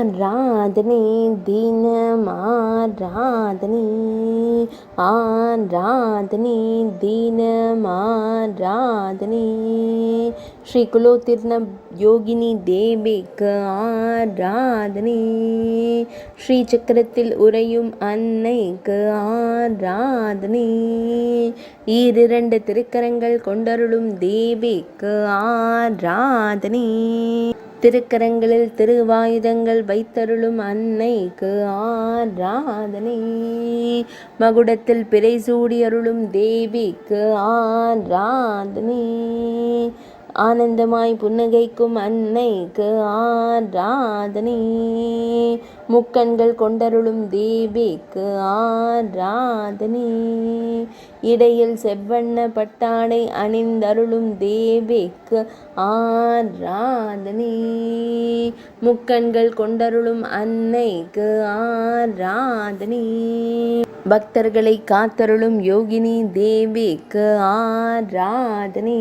ஆராதனை தினம் ஆராதனை ஆராதனை தினம் ஆராதனை ஸ்ரீ குலோத்திர்ண யோகினி தேவிக்கு ஆராதனை ஸ்ரீ சக்கரத்தில் உறையும் அன்னைக்கு ஆராதனை ஈரிரண்டு திருக்கரங்கள் கொண்டருளும் தேவிக்கு ஆராதனை திருக்கரங்களில் திருவாயுதங்கள் வைத்தருளும் அன்னைக்கு ஆராதனை மகுடத்தில் பிறை சூடி அருளும் தேவிக்கு ஆராதனை ஆனந்தமாய் புன்னகைக்கும் அன்னைக்கு ஆராதனை முக்கண்கள் கொண்டருளும் தேவிக்கு ஆராதனை இடையில் செவ்வண்ண பட்டாடை அணிந்தருளும் தேவிக்கு ஆராதனை முக்கண்கள் கொண்டருளும் அன்னைக்கு ஆராதனை பக்தர்களை காத்தருளும் யோகினி தேவிக்கு ஆராதனை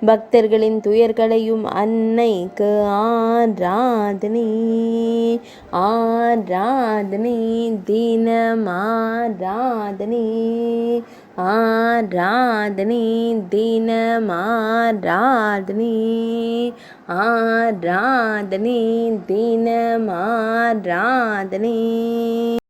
பக்தர்களின் துயர்களையும் அன்னைக்கு ஆராதனை ஆராதனை தினம் ஆராதனை ஆராதனை தினம் ஆராதனை ஆராதனை தினம் ஆராதனை